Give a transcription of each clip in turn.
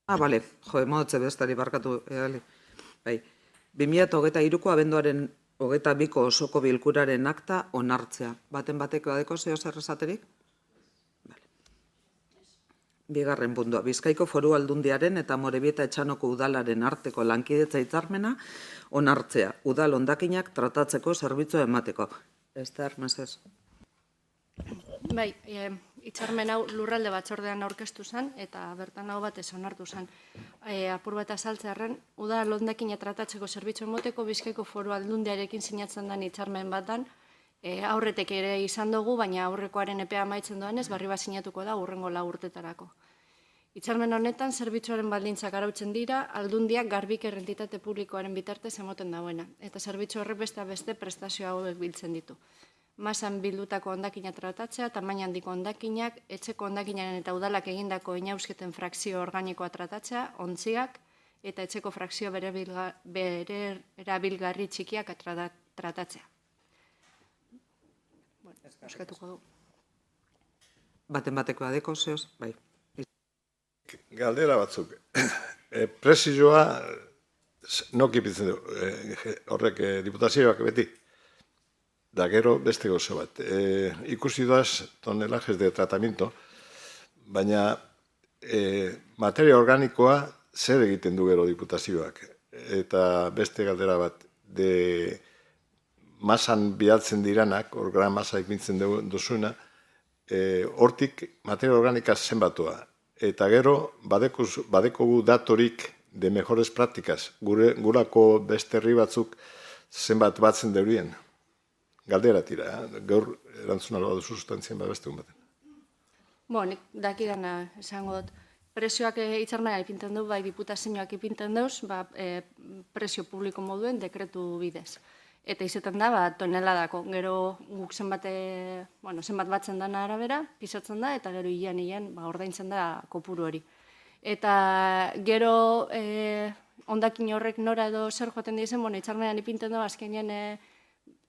Bale, modotze bestari barkatu, bai. 2023ko abenduaren 22ko osoko bilkuraren akta onartzea. Baten bateko adeko zeo zer esaterik? Bigarren puntua, Bizkaiko Foru Aldundiaren eta Amorebieta Etxanoko udalaren arteko lankidetza hitzarmena onartzea. Udal hondakinak tratatzeko zerbitzua emateko. Ester, mesez. Bai, hitzarmen hau lurralde batzordean aurkeztu zen, eta bertan hau batez onartu zen. Apur bat azaltzearren, udal hondakina tratatzeko zerbitzu emoteko Bizkaiko Foru Aldundiarekin sinatzen den hitzarmen batan, aurretek ere izan dugu, baina aurrekoaren epea amaitzen doanez, berri bat sinatuko da hurrengo 4 urtetarako. Hitzarmen honetan, zerbitzuaren baldintzak arautzen dira, aldundiak Garbik entitate publikoaren bitartez emoten dauena, eta zerbitzu horrek beste prestazio hauek biltzen ditu. Masan bildutako hondakina tratatzea, tamaina handiko hondakinak, etxeko hondakinaren eta udalak egindako inausketen frakzio organikoa tratatzea, ontziak, eta etxeko frakzio bere erabilgarri txikiak tratatzea. Eskatuko du. Baten bateko adeko zeoz, bai. Galdera batzuk. Presioa nok ipitzen du, horrek diputazioak beti. Da gero beste gozo bat. Ikusi doaz tonelajes de tratamiento, baina materia organikoa zer egiten du gero diputazioak. Eta beste galdera bat, masan bidaltzen diranak, organa masa ipintzen duzuna, hortik materia organika zenbatua. Eta gero, badekogu datorik de mejores prácticas, gurako beste herri batzuk zenbat batzen deurien. Galdera tira, gaur erantzuna loa duzu sustantzien beste baten. Nik dakidana esango dut. Prezioak hitzarmena ipinten du, bai diputazioak ipinten dauz, prezio publiko moduen dekretu bidez. Eta izaten da, toneladako, gero guk zenbat batzen dana arabera, pisatzen da, eta gero hilean ordaintzen da kopuru hori. Eta gero hondakin horrek nora edo zer joaten dizen, hitzarmenan ipinten du, azkenean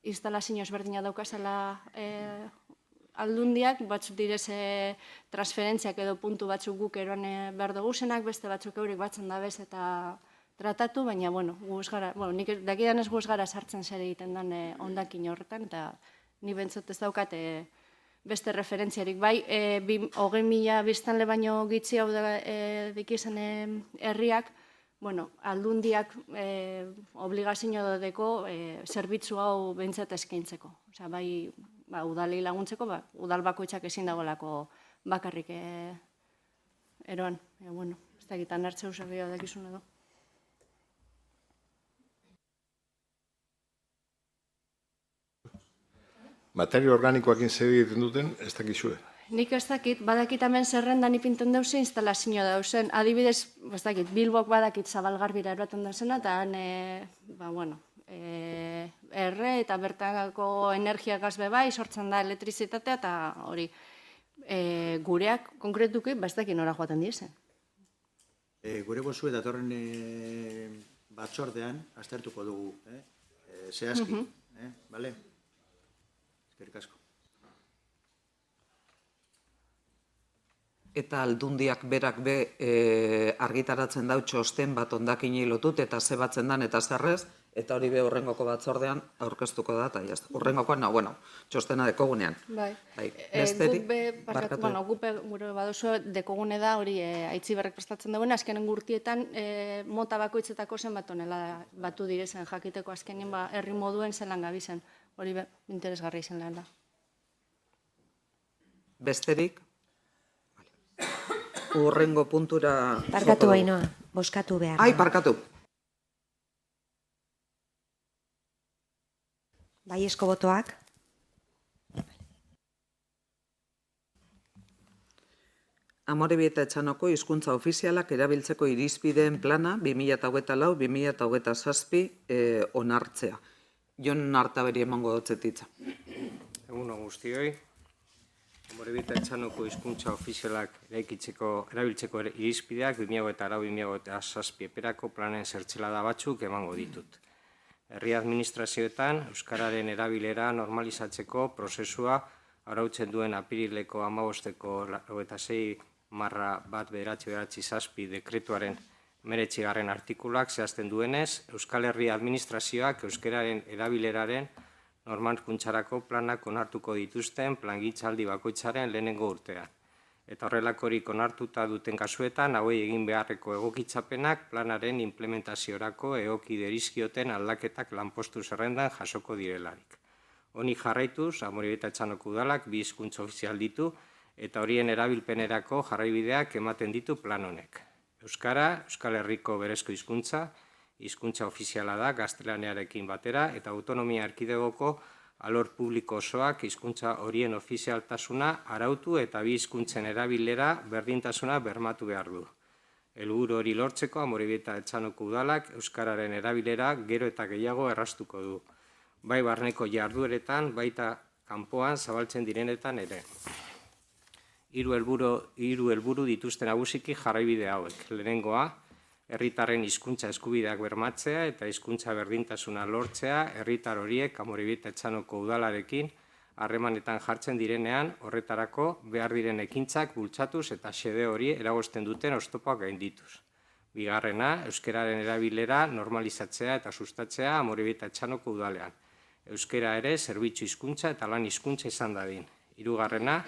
instalazio ezberdina daukazela aldundiak, batzuk direz transferentziak edo puntu batzuk guk eroan behar duguzenak, beste batzuk eurik batzen dabez eta tratatu, baina, nik dakidan ez guz gara sartzen zer egiten den hondakin horretan, eta ni bentsot ez daukat beste referentziarik. Bai, 20.000 biztanle baino gitzi hau dikizan herriak, aldundiak obligazio dodeko zerbitzu hau behintzat eskaintzeko. Osea, bai, udalei laguntzeko, udal bakoitzak ezin dagoelako bakarrik eroan. Ez da egitan hartzeu zerbio dakizun edo. Materia organikoakin zer egiten duten, ez dakizue. Nik ez dakit, badakit hemen zerrendan ipinten dauze instalazio dauzen. Adibidez, ez dakit, Bilbok badakit Zabalgarbira eroaten dauzena, eta erre eta bertako energia gazbe bai, sortzen da elektrizitatea, eta hori, gureak konkretuki, ez dakit nora joaten diesen. Gure bozu eta torren batzordean, aztertuko dugu, zehazki, bale? Eskerrik asko. Eta aldundiak berak argitaratzen dau txosten bat hondakinei lotut, eta ze batzen dan eta zerrez, eta hori be horrengoko batzordean aurkeztuko da, eta jazta. Horrengokoan, txostena dekogunean. Bai. Gupe gure baduzu dekogune da, hori aitziberrek prestatzen dagoen, azkenen gurtietan mota bakoitzetako zen bat tonela batu direzen jakiteko azkenen herri moduen zelan gabizen. Hori interesgarri izan lehen da. Besterik? Urrengo puntura... Parkatu bainoa, boskatu behar. Ai, parkatu. Baiezko botoak. Amorebieta Etxanoko hizkuntza ofizialak erabiltzeko irizpideen plana 2024-2027 onartzea. Jon Artaberi emango dotzetitza. Egun guztioi. Amorebieta Etxanoko hizkuntza ofizialak erabiltzeko irizpideak 2024-2027 eperako planen zertzelada batzuk emango ditut. Herri administrazioetan euskararen erabilera normalizatzeko prozesua arautzen duen apirileko 15-ko 26 /1/997 dekretuaren 19. artikuluak zehazten duenez, Euskal Herria administrazioak euskararen erabileraren normalkuntzarako planak onartuko dituzten plangintzaldi bakoitzaren lehenengo urtean. Eta horrelakorik onartuta duten kasuetan, hauei egin beharreko egokitzapenak planaren implementaziorako egoki derizkioten aldaketak lanpostu zerrendan jasoko direlarik. Honi jarraituz, Amorebieta Etxanoko udalak 2 hizkuntza ofizial ditu eta horien erabilpenerako jarraibideak ematen ditu plan honek. Euskara, Euskal Herriko berezko hizkuntza, hizkuntza ofiziala da gaztelaniarekin batera eta autonomia erkidegoko alor publiko osoak hizkuntza horien ofizialtasuna arautu eta 2 hizkuntzen erabilera berdintasuna bermatu behar du. Helburu hori lortzeko Amorebieta Etxanoko udalak euskararen erabilera gero eta gehiago erraztuko du. Bai barneko jardueretan, baita kanpoan zabaltzen direnetan ere. 3 helburu dituzten nagusiki jarraibide hauek. Lehenengoa, herritarren hizkuntza eskubideak bermatzea eta hizkuntza berdintasuna lortzea herritar horiek Amorebieta Etxanoko udalarekin harremanetan jartzen direnean horretarako behar diren ekintzak bultzatuz eta xede hori eragozten duten oztopoak gaindituz. Bigarrena, euskararen erabilera normalizatzea eta sustatzea Amorebieta Etxanoko udalean. Euskara ere zerbitzu hizkuntza eta lan hizkuntza izan dadin. Hirugarrena,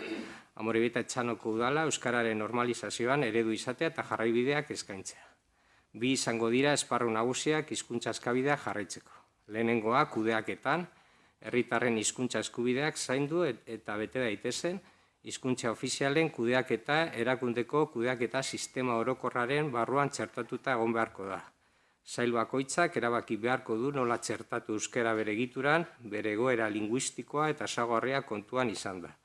Amorebieta Etxanoko udala euskararen normalizazioan eredu izatea eta jarraibideak eskaintzea. 2 izango dira esparru nagusiak hizkuntza eskabideak jarraitzeko. Lehenengoa, kudeaketan, herritarren hizkuntza eskubideak zaindu eta bete daitezen, hizkuntza ofizialen kudeaketa erakundeko kudeaketa sistema orokorraren barruan txertatuta egon beharko da. Sail bakoitzak erabaki beharko du nola txertatu euskara bere egituran, bere egoera linguistikoa eta ezaugarriak kontuan izan da.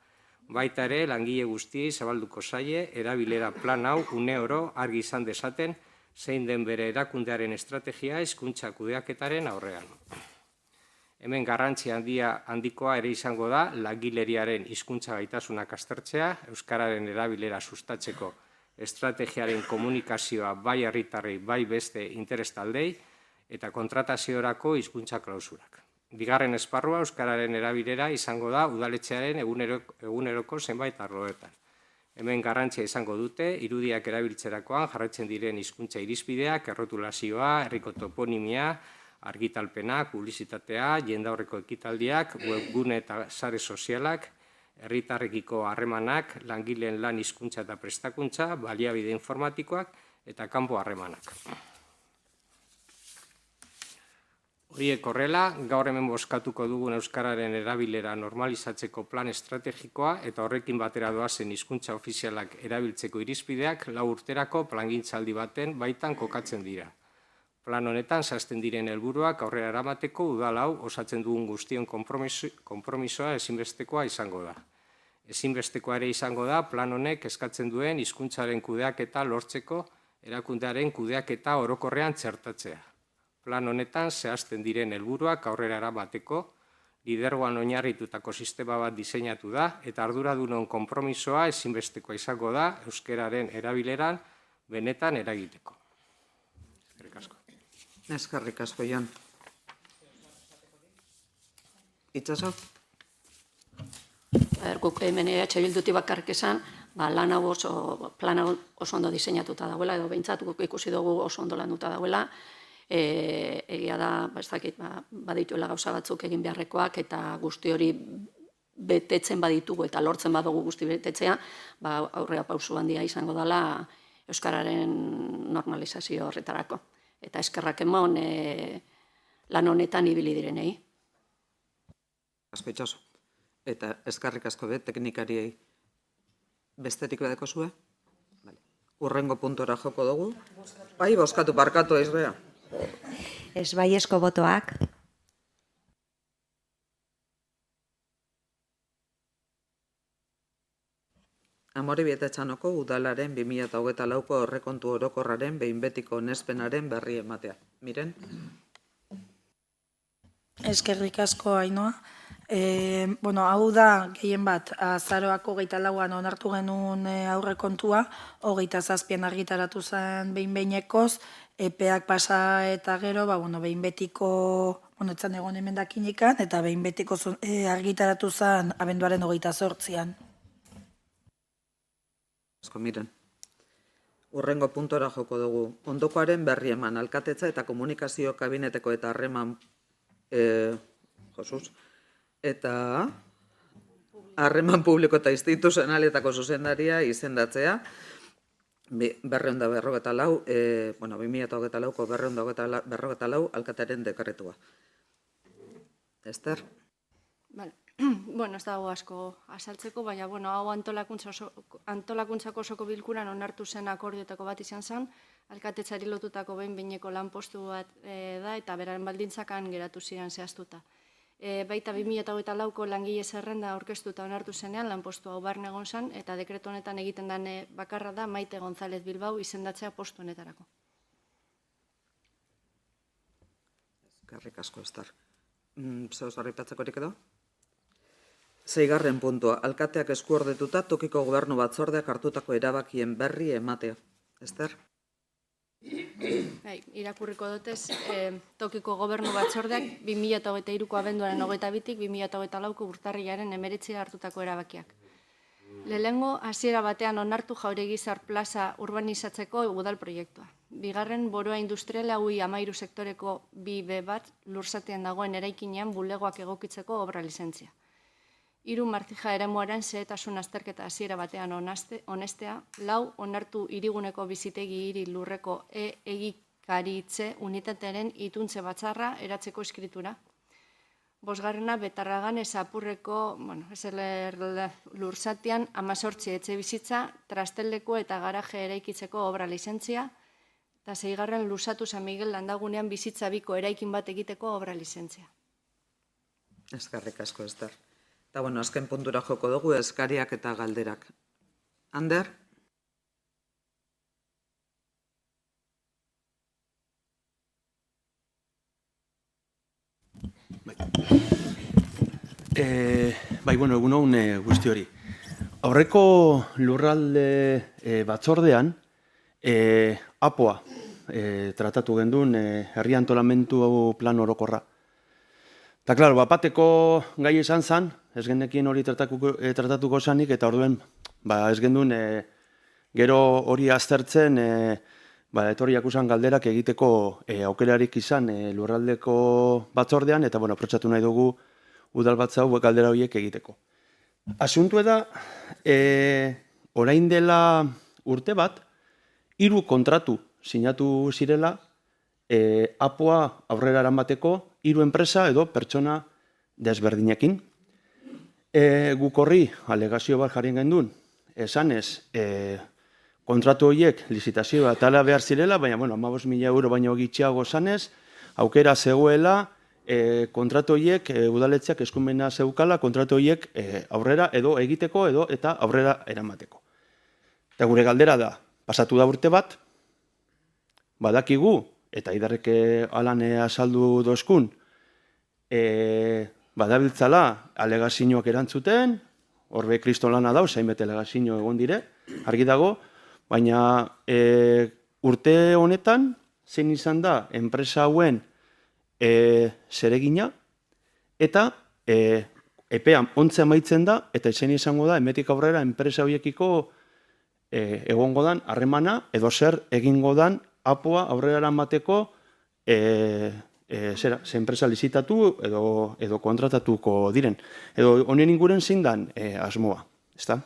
Baita ere, langile guztiei zabalduko zaie, erabilera plan hau une oro argi izan dezaten, zein den bere erakundearen estrategia hizkuntza kudeaketaren aurrean. Hemen garrantzi handikoa ere izango da langileriaren hizkuntza gaitasunak aztertzea, euskararen erabilera sustatzeko estrategiaren komunikazioa bai herritarrei bai beste interes taldei eta kontrataziorako hizkuntza klausurak. Bigarren esparrua euskararen erabilera izango da udaletxearen eguneroko zenbait arloetan. Hemen garrantzia izango dute, irudiak erabiltzerakoan jarraitzen diren hizkuntza irizpideak, errotulazioa, herriko toponimia, argitalpenak, publizitatea, jendaurreko ekitaldiak, webgune eta sare sozialak, herritarrekiko harremanak, langileen lan hizkuntza eta prestakuntza, baliabide informatikoak eta kanpo harremanak. Horiek horrela, gaur hemen bozkatuko dugun euskararen erabilera normalizatzeko plan estrategikoa eta horrekin batera doazen hizkuntza ofizialak erabiltzeko irizpideak 4 urterako plangintzaldi baten baitan kokatzen dira. Plan honetan zehazten diren helburuak aurrera eramateko udal hau osatzen dugun guztion konpromisoa ezinbestekoa izango da. Ezinbestekoa ere izango da plan honek eskatzen duen hizkuntzaren kudeaketa lortzeko erakundearen kudeaketa orokorrean txertatzea. Plan honetan zehazten diren helburuak aurrera eramateko, lidergoan oinarritutako sistema bat diseinatu da eta arduradunon konpromisoa ezinbestekoa izango da euskararen erabileran benetan eragiteko. Eskerrik asko. Eskerrik asko, Jon. Itxaso? Guk hemen Bildutik bakarrik esan, plan hau oso ondo diseinatuta dagoela, edo behintzat guk ikusi dugu oso ondo landuta dagoela. Egia da, badituela gauza batzuk egin beharrekoak eta guzti hori betetzen baditugu eta lortzen badugu guzti betetzea, aurrera pausu handia izango dela euskararen normalizazio horretarako. Eta eskerrak emon lan honetan ibili direnei. Asko itxaso. Eta eskerrik asko teknikariei besterik bedeko zue? Urrengo puntora joko dugu. Bai, bozkatu parkatu aizbea. Ez baiezko botoak. Amorebieta Etxanoko udalaren 2024ko aurrekontu orokorraren behin betiko onespenaren berri ematea. Miren? Eskerrik asko, Ainoa. Hau da, gehien bat, azaroako 24an onartu genuen aurrekontua, 27an argitaratu zen behin-behinekoz, epeak pasa eta gero, behin betiko, etzan egon emendakinikan, eta behin betiko argitaratu zen abenduaren 28an. Asko, miren. urrengo puntora joko dugu. Ondokoaren berri eman, alkatetza eta komunikazio kabineteko eta harreman eta harreman publiko eta instituzionaletako zuzendaria izendatzea, 2024ko 224 alkatearen dekretua. Ester? Vale. Bueno, ez dago asko azaltzeko, baina, hau antolakuntzako osoko bilkuran onartu zen akordioetako bat izan zen, alkatetzari lotutako behin-behineko lanpostu bat da, eta beraren baldintzakan geratu ziren zehaztuta. Baita 2024ko langile zerrenda aurkeztuta onartu zenean, lanpostu hau barne egon zen, eta dekretu honetan egiten den bakarra da Maite González Bilbao izendatzea postu honetarako. Eskerrik asko, Ester. Zeu zarripatzekorik edo? 6. puntua, alkateak eskuordetuta tokiko gobernu batzordeak hartutako erabakien berri ematea. Ester? Irakurriko dutez, tokiko gobernu batzordeak 2023ko abenduaren 22tik 2024ko urtarrilaren 19 hartutako erabakiak. Lehenengo, hasiera batean onartu Jauregizar plaza urbanizatzeko udal proiektua. Bigarren, boroa industriala UI 13 sektoreko 2B bat lursatean dagoen eraikinean bulegoak egokitzeko obra lizentzia. 3, Martija eremuaren xehetasun azterketa hasiera batean onestea. 4, onartu hiriguneko bizitegi hiri lurreko egikaritze unitatearen ituntze batzarra eratzeko eskritura. 5, Betarragan Apurreko lursatean 18 etxe bizitza, trasteleko eta garaje eraikitzeko obra lizentzia. Eta 6, Lusatu San Miguel landagunean bizitza biko eraikin bat egiteko obra lizentzia. Eskerrik asko, Ester. Eta, azken puntura joko dugu eskariak eta galderak. Ander? Egun guzti hori. Aurreko lurralde batzordean, APOa tratatu gendun herri antolamentu plan orokorra. Eta, klaro, bapateko gai izan zen, ez genekien hori tratatuko zanik, eta orduen ez gendun gero hori aztertzen etorriak usan galderak egiteko aukerarik izan lurraldeko batzordean, eta, aprotxatu nahi dugu udal batzau galdera horiek egiteko. Asuntua da, orain dela urte bat, 3 kontratu sinatu zirela APOa aurrera eramateko 3 enpresa edo pertsona desberdinekin. Guk horri alegazio bat jarrien gendun, esanez, kontratu horiek lizitazioa tala behar zirela, baina 15.000 euro baino gitxiago esanez, aukera zegoela, kontratu horiek udaletxeak eskumena zeukala, kontratu horiek aurrera edo egiteko edo eta aurrera eramateko. Eta gure galdera da, pasatu da urte bat, badakigu, eta idarrek alan azaldu dozkun, badabiltzala alegazioak erantzuten, horbe kristolana dauz, hainbete alegazio egon dire, argi dago, baina urte honetan, zein izan da, enpresa hauen zeregina, eta epean ontze amaitzen da, eta zein izango da, emetik aurrera enpresa horiekiko egongo dan harremana, edo zer egingo dan APOa aurrera eramateko enpresa lizitatu edo kontratatuko diren. Edo honen inguren zein dan asmoa, ezta?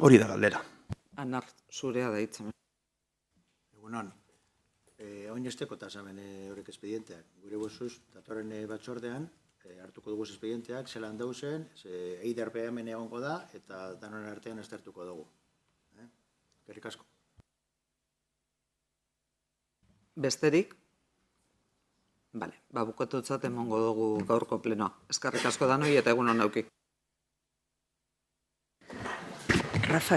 Hori da galdera. Anar, zurea da hitzen. Egunon, oinesteko tasamen horrek espedienteak. Gure bozuz, datorren batzordean, hartuko dugu espedienteak, zelan dauzen, eiderpea hemen egongo da, eta danon artean aztertuko dugu. Gerrik asko. Besterik? Bale, bukatutzat emongo dugu gaurko plenoa. Eskerrik asko danoi eta egun hon nauki. Rafa,